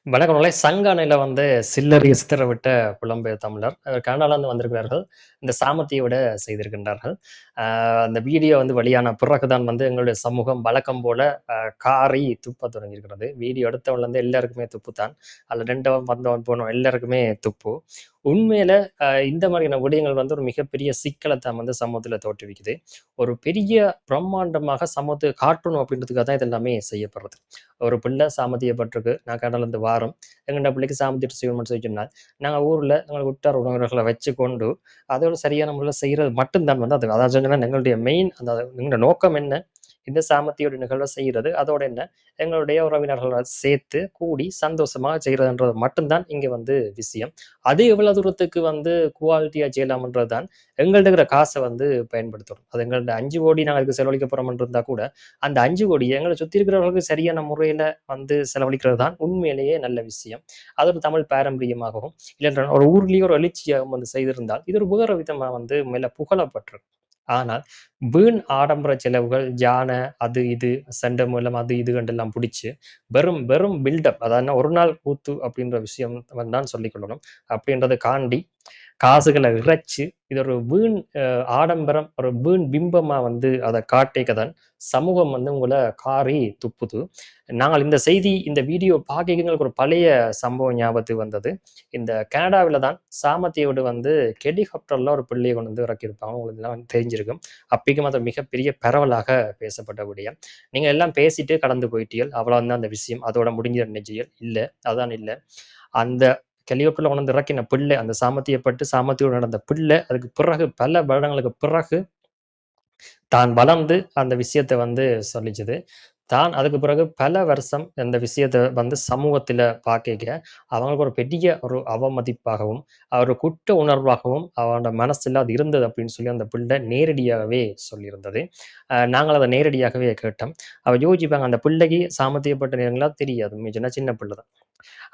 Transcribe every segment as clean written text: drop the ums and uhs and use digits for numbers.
வணக்கங்களே! சங்கானையில வந்து சில்லறை சிதறவிட்ட புலம்பெயர் தமிழர். கனடாலருந்து வந்திருக்கிறார்கள். இந்த சாமத்திய விட செய்திருக்கின்றார்கள். அந்த வீடியோ வந்து வெளியான பிறகு தான் வந்து எங்களுடைய சமூகம் வழக்கம் போல காரி துப்பத் தொடங்கியிருக்கிறது. வீடியோ எடுத்தவன்லருந்து எல்லாருக்குமே துப்பு தான். அதுல 2வது வந்தவன் போனவன் எல்லாருக்குமே துப்பு. உண்மையில இந்த மாதிரியான விடயங்கள் வந்து ஒரு மிகப்பெரிய சிக்கலத்தான் வந்து சமூகத்துல தோற்றுவிக்குது. ஒரு பெரிய பிரம்மாண்டமாக சமூகத்துக்கு காட்டணும் அப்படின்றதுக்காக தான் இது எல்லாமே செய்யப்படுறது. ஒரு பிள்ளை சாமர்த்தியப்பட்டிருக்கு. நான் கடன்லேருந்து வாரோம். எங்கள்ட பிள்ளைக்கு சாமர்த்தியம் செய்யணும்னு சொல்லி சொன்னால், நாங்க ஊர்ல எங்களுக்கு உற்றார் உறவினர்களை வச்சுக்கொண்டு, அதோட சரியான முறையில செய்றது மட்டும் தான் வந்து அது அதான் சொன்னேன்னா எங்களுடைய மெயின் அந்த எங்களோட நோக்கம் என்ன? இந்த சாமர்த்தியோட நிகழ்வ செய்றது. அதோட என்ன? எங்களுடைய உறவினர்கள சேர்த்து, கூடி சந்தோஷமா செய்றதுன்றது மட்டும் தான் இங்க வந்து விஷயம். அது எவ்வளவு தூரத்துக்கு வந்து குவாலிட்டியா செய்யலாம்ன்றது தான் எங்கள்ட்ட இருக்கிற காச வந்து பயன்படுத்தணும். அது எங்கள்ட்ட 5,00,00,000 நாங்க அதுக்கு செலவழிக்க போறோம்ன்னு இருந்தா கூட, அந்த 5,00,00,000 எங்கள சுத்தி இருக்கிறவர்களுக்கு சரியான முறையில வந்து செலவழிக்கிறது தான் உண்மையிலேயே நல்ல விஷயம். அது ஒரு தமிழ் பாரம்பரியமாகவும், இல்ல ஒரு ஊர்லயே ஒரு எழுச்சியாகவும் வந்து செய்திருந்தால், இது ஒரு வேற விதமா வந்து மேல புகழப்பட்டிருக்கும். ஆனால் வீண் ஆடம்பர செலவுகள், யானை, அது இது, செண்டமேளம் அது இது கண்டெல்லாம் புடிச்சு, வெறும் வெறும் பில்டப் அதாவது ஒரு நாள் கூத்து அப்படின்ற விஷயம் தான் சொல்லிக் கொள்ளணும். அப்படின்றத காண்டி காசுகள இறைச்சு, இது ஒரு வீண் ஆடம்பரம், ஒரு வீண் பிம்பமா வந்து அத காட்டிக்க தான் சமூகம் வந்து உங்கள காரி துப்புது. நாங்கள் இந்த செய்தி, இந்த வீடியோ பார்க்கைக்கு எங்களுக்கு ஒரு பழைய சம்பவம் ஞாபகத்துக்கு வந்தது. இந்த கனடாவில தான் சாமத்தியோடு வந்து ஹெலிகாப்டர்ல ஒரு பிள்ளைய கொண்டு வந்து இறக்கியிருப்பாங்க. உங்களுக்கு எல்லாம் தெரிஞ்சிருக்கும். அப்பைக்கும் அது மிகப்பெரிய பரவலாக பேசப்பட்ட விடயம். நீங்க எல்லாம் பேசிட்டு கடந்து போயிட்டீர்கள். அவ்வளவுதான் அந்த விஷயம். அதோட முடிஞ்ச நினைச்சீர்கள். இல்ல, அதான் இல்ல. அந்த ஹெலிகாப்டர்ல கொண்டு வந்து இறக்கின பிள்ளை, அந்த சாமர்த்தியப்பட்டு சாமர்த்தியோடு நடந்த பிள்ளை, அதுக்கு பிறகு பல வருடங்களுக்கு பிறகு தான் வளர்ந்து அந்த விஷயத்த வந்து சொல்லிச்சுது. தான் அதுக்கு பிறகு பல வருஷம் அந்த விஷயத்த வந்து சமூகத்தில பாக்கைக்க, அவங்களுக்கு ஒரு பெரிய ஒரு அவமதிப்பாகவும், ஒரு குற்ற உணர்வாகவும் அவனோட மனசுல அது இருந்தது அப்படின்னு சொல்லி அந்த பிள்ளை நேரடியாகவே சொல்லியிருந்தது. நாங்கள் அத நேரடியாகவே கேட்டோம். அவ யோசிப்பாங்க அந்த பிள்ளைக்கு சாமர்த்தியப்பட்ட நேரங்களா தெரியாது. சின்ன பிள்ளை தான்.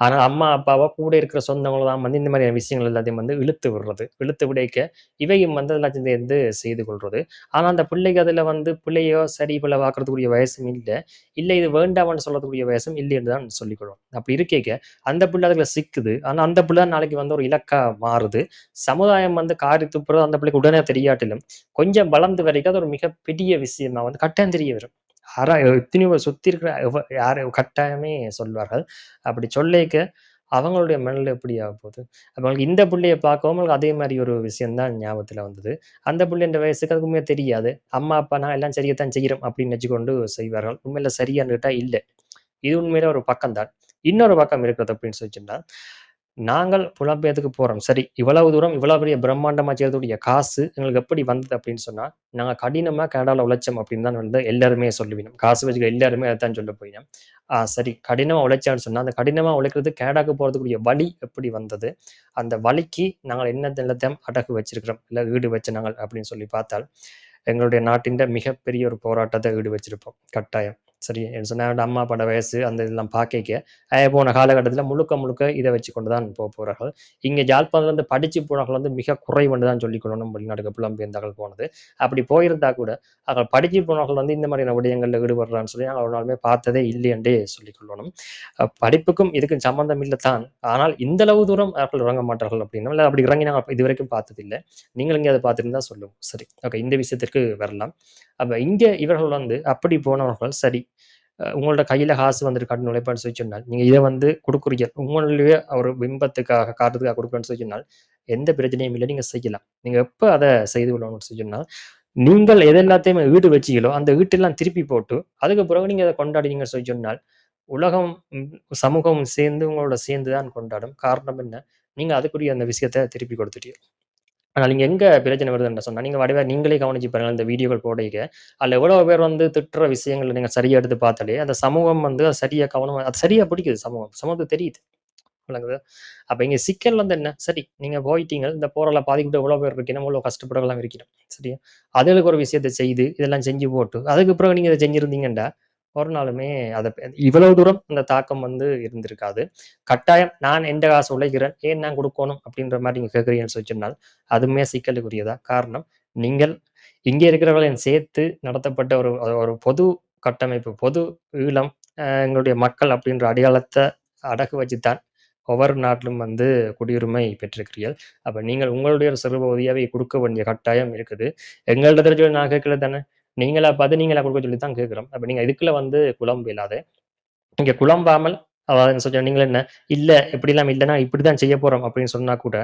ஆனா அம்மா, அப்பாவோ கூட இருக்கிற சொந்தங்கள தான் வந்து இந்த மாதிரியான விஷயங்கள் எல்லாத்தையும் வந்து இழுத்து விடுறது. இழுத்து விடைக்க, இவையும் வந்து எல்லாத்தையும் சேர்ந்து செய்து கொள்றது. ஆனா அந்த பிள்ளைக்கு அதுல வந்து பிள்ளையோ சரி பிழை பார்க்கறதுக்குரிய வயசும் இல்ல. இல்ல இது வேண்டாம்ன்னு சொல்லக்கூடிய வயசும் இல்லை என்று தான் சொல்லிக் கொள்வோம். அப்படி இருக்கைக்க, அந்த பிள்ளை அதுல சிக்குது. ஆனா அந்த பிள்ளை நாளைக்கு வந்து ஒரு இலக்கா மாறுது. சமுதாயம் வந்து காரி துப்புறது அந்த பிள்ளைக்கு உடனே தெரியாட்டிலும், கொஞ்சம் வளர்ந்து வரைக்கும் அது ஒரு மிகப்பெரிய விஷயமா வந்து கட்டாயம் தெரிய வரும். எத்தனையோ பேர் சுத்தி இருக்கிற யாரு கட்டாயமே சொல்வார்கள். அப்படி சொல்லேக்க, அவங்களுடைய மனநிலை எப்படி ஆகப்போது? அவங்களுக்கு இந்த புள்ளைய பார்க்கவும் அவங்களுக்கு அதே மாரி ஒரு விஷயம் தான் ஞாபகத்துல வந்தது. அந்த புள்ளைன்ற வயசுக்கு அதுக்கு உண்மையா தெரியாது. அம்மா, அப்பா நான் எல்லாம் சரியாத்தான் செய்கிறோம் அப்படின்னு நெனச்சுக்கொண்டு செய்வார்கள். உண்மையில சரியான்னு கேட்டா இல்ல. இது உண்மையிலே ஒரு பக்கம் தான். இன்னொரு பக்கம் இருக்கிறது அப்படின்னு சொல்லி சொன்னா, நாங்கள் புலம்பெயர்த்துக்கு போறோம். சரி, இவ்வளவு தூரம் இவ்வளவு பெரிய பிரம்மாண்டமா செய்யக்கூடிய காசு எங்களுக்கு எப்படி வந்தது அப்படின்னு சொன்னா, நாங்க கடினமா கனடால உழைச்சோம் அப்படின்னு தான் வந்து எல்லாருமே சொல்லுவினோம். காசு வச்சுக்க எல்லாருமே அதத்தான் சொல்ல போயினோம். சரி கடினமா உழைச்சான்னு சொன்னா, அந்த கடினமா உழைக்கிறது கனடாக்கு போறதுக்குரிய வழி எப்படி வந்தது? அந்த வழிக்கு நாங்கள் என்னென்னத்தையும் அடகு வச்சிருக்கிறோம், இல்ல ஈடு வச்ச நாங்கள் அப்படின்னு சொல்லி பார்த்தால், எங்களுடைய நாட்டின் மிகப்பெரிய ஒரு போராட்டத்த ஈடு வச்சிருப்போம். கட்டாயம். சரி என்று சொன்னா அம்மா, அப்பாவோட வயசு அந்த இதெல்லாம் பார்க்கைக்க, போன காலகட்டத்தில முழுக்க முழுக்க இத வச்சுக்கொண்டு தான் போறார்கள். இங்க யாழ்ப்பாணத்திலிருந்து படிச்சு போனவர்கள் வந்து மிக குறைவுன்னு தான் சொல்லிக் கொள்ளணும். வெளிநாடுக்கு புலம்பெயர்ந்தார்கள் போனது. அப்படி போயிருந்தா கூட, அவர்கள் படிச்சு போனவர்கள் வந்து இந்த மாதிரியான விடயங்கள்ல ஈடுபடுறான்னு சொல்லி நாங்க ஒரு நாளுமே பார்த்ததே இல்லை என்றே சொல்லிக் கொள்ளணும். படிப்புக்கும் இதுக்கும் சம்மந்தம் இல்ல தான். ஆனால் இந்த அளவு தூரம் அவர்கள் இறங்க மாட்டார்கள் அப்படின்னா, இல்ல அப்படி இறங்கி நாங்க இதுவரைக்கும் பார்த்ததில்ல. நீங்கள் எங்கேயாவது பார்த்திருந்தா சொல்லுங்க. சரி. ஓகே. இந்த விஷயத்திற்கு வரலாம். அப்ப இங்க இவர்கள் வந்து அப்படி போனவர்கள் சரி, உங்களோட கையில காசு வந்துட்டு கடன் உழைப்பான்னு சொல்லி சொன்னால், நீங்க இத வந்து குடுக்குறீங்க. உங்களுடைய ஒரு பிம்பத்துக்காக காட்டுறதுக்காக குடுக்குறேன்னு சொல்லி சொன்னால், எந்த பிரச்சனையும் இல்ல. நீங்க செய்யலாம். நீங்க எப்ப அத செய்து கொள்ளணும்னு சொல்லி சொன்னா, நீங்கள் எது எல்லாத்தையுமே ஈடு வச்சீங்களோ, அந்த ஈட்டெல்லாம் திருப்பி போட்டு, அதுக்கு பிறகு நீங்க அத கொண்டாடுனீங்கன்னு சொல்லி சொன்னால், உலகம், சமூகம் சேர்ந்து உங்களோட சேர்ந்து தான் கொண்டாடும். காரணம் என்ன? நீங்க அதுக்குரிய அந்த விஷயத்த திருப்பி குடுத்துட்டீங்க. ஆனா நீங்க எங்க பிரச்சனை வருதுன்னு சொன்னா, நீங்க வடிவா நீங்களே கவனிச்சு பாருங்க. இந்த வீடியோக்கள் போடையில, அதுல எவ்வளவு பேர் வந்து திட்டுற விஷயங்கள நீங்க சரியா எடுத்து பார்த்தாலே, அந்த சமூகம் வந்து அது சரியா கவனமா அது சரியா பிடிக்குது சமூகம். சமூகத்துக்கு தெரியுது. விளங்குதா? அப்ப இங்க சிக்கல் வந்து என்ன? சரி, நீங்க போயிட்டீங்க. இந்த போரால பாதிக்கப்பட்ட எவ்வளவு பேர் இருக்கணும், எவ்வளவு கஷ்டப்பட்டவங்கலாம் இருக்கணும். சரியா? அதுகளுக்கு ஒரு விஷயத்த செய்து, இதெல்லாம் செஞ்சு போட்டு, அதுக்கு பிறகு நீங்க இத செஞ்சிருந்தீங்கன்டா, ஒரு நாளுமே அத இவ்வளவு தூரம் அந்த தாக்கம் வந்து இருந்திருக்காது. கட்டாயம் நான் எந்த காசு உழைக்கிறேன், ஏன் நான் குடுக்கணும் அப்படின்ற மாரி நீங்க கேட்கிறீங்கன்னு சொல்லி சொன்னால், அதுவுமே சிக்கலுக்குரியதா. காரணம், நீங்கள் இங்கே இருக்கிறவர்களையும் சேர்த்து நடத்தப்பட்ட ஒரு ஒரு பொது கட்டமைப்பு, பொது ஈழம், எங்களுடைய மக்கள் அப்படின்ற அடையாளத்த அடகு வச்சு தான் ஒவ்வொரு நாட்டிலும் வந்து குடியுரிமை பெற்றிருக்கிறீர்கள். அப்ப நீங்கள் உங்களுடைய ஒரு சிறு பகுதியாவே குடுக்க வேண்டிய கட்டாயம் இருக்குது. எங்கள்ட்ட சொல்லி நான் கேட்கல தானே! நீங்களா பார்த்து நீங்களா குடுக்க சொல்லி தான் கேட்கிறோம். அப்ப நீங்க இதுக்குள்ள வந்து குழம்ப இயலாத. நீங்க குழம்பாமல் அதாவது என்ன சொல்ல நீங்கள என்ன, "இல்ல இப்படிலாம் இல்லன்னா, இப்படித்தான் செய்ய போறோம்" அப்படின்னு சொன்னா கூட,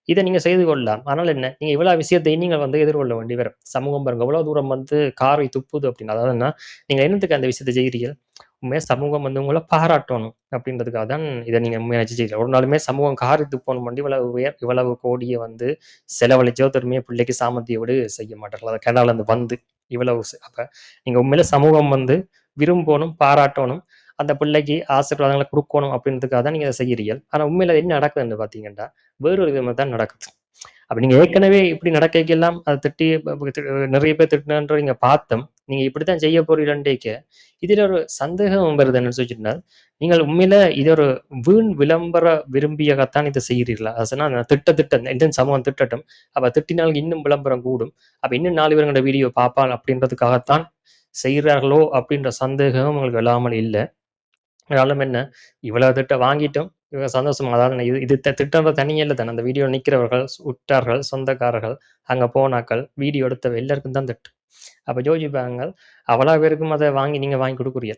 இத நீங்க செய்து கொள்ளலாம். ஆனால் என்ன, நீங்க இவ்வளவு விஷயத்தையும் நீங்க வந்து எதிர்கொள்ள வேண்டி வரும். சமூகம் பாருங்க எவ்வளவு தூரம் வந்து காரி துப்புது அப்படின்னு. அதாவதுன்னா, நீங்க என்னத்துக்கு அந்த விஷயத்த செய்றீங்க? உண்மையா சமூகம் வந்து உங்கள பாராட்டணும் அப்படின்றதுக்காக தான் இத நீங்க முயற்சி செய்யல. ஒரு நாளுமே சமூகம் காரி துப்பணும் வேண்டி இவ்வளவு கோடிய வந்து செலவழிச்சோ, திரும்பியும் பிள்ளைக்கு சாமர்த்திய விடு செய்ய மாட்டார்கள். அது கனடால இருந்து வந்து இவ்வளவு அப்ப நீங்க உண்மையிலே சமூகம் வந்து விரும்பணும், பாராட்டணும். அந்த பிள்ளைக்கு ஆசீர்வாதங்கள குடுக்கணும் அப்படின்றதுக்காக தான் நீங்க அத செய்யறீங்க. ஆனா உண்மையில என்ன நடக்குதுன்னு பார்த்தீங்கன்னா, வேறொரு விதமா தான் நடக்குது. அப்ப நீங்க ஏற்கனவே இப்படி நடக்கைக்கெல்லாம் அத திட்டி நெறைய பேர் திட்டினன்ற நீங்க பார்த்தோம். நீங்க இப்படித்தான் செய்ய போறீங்கன்றீங்க. இதுல ஒரு சந்தேகம் வருது என்னன்னு சொல்லிச்சுன்னா, நீங்கள் உண்மையில இது ஒரு வீண் விளம்பர விரும்பியகத்தான் இத செய்கிறீர்களா? அது சொன்னா திட்ட இந்த சமூகம் திட்டட்டும். அப்ப திட்டினால் இன்னும் விளம்பரம் கூடும். அப்ப இன்னும் 4 பேர் எங்களோட வீடியோ பார்ப்பான் அப்படின்றதுக்காகத்தான் செய்கிறார்களோ அப்படின்ற சந்தேகம் உங்களுக்கு இல்லாமல் இல்ல. ஆனாலும் என்ன, இவ்வளவு திட்டம் வாங்கிட்டோம். இவங்க சந்தோஷமா அதாவது இது இது திட்டம்ன்ற தனியே இல்ல தானே. அந்த வீடியோ நிக்கிறவர்கள், உற்றார்கள், சொந்தக்காரர்கள், அங்க போனாக்கள், வீடியோ எடுத்தவ எல்லாருக்கும் தான் திட்டு. அப்ப யோசிப்பாங்க, அவ்வளோ பேருக்கும் அத வாங்கி நீங்க வாங்கி குடுக்குறீங்க.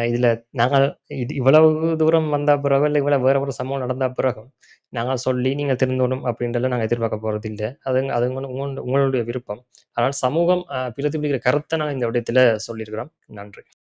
இதுல நாங்கள் இது இவ்வளவு தூரம் வந்த பிறகு, இல்ல இவ்வளவு வேற ஒரு சம்பவம் நடந்த பிறகும், நாங்க சொல்லி நீங்க திருந்தணும் அப்படின்றதெல்லாம் நாங்க எதிர்பார்க்க போறதில்ல. அது உங்களுடைய விருப்பம். ஆனால் சமூகம் பிரதிபலிக்கிற கருத்த நாங்க இந்த விடயத்துல சொல்லியிருக்கிறோம். நன்றி.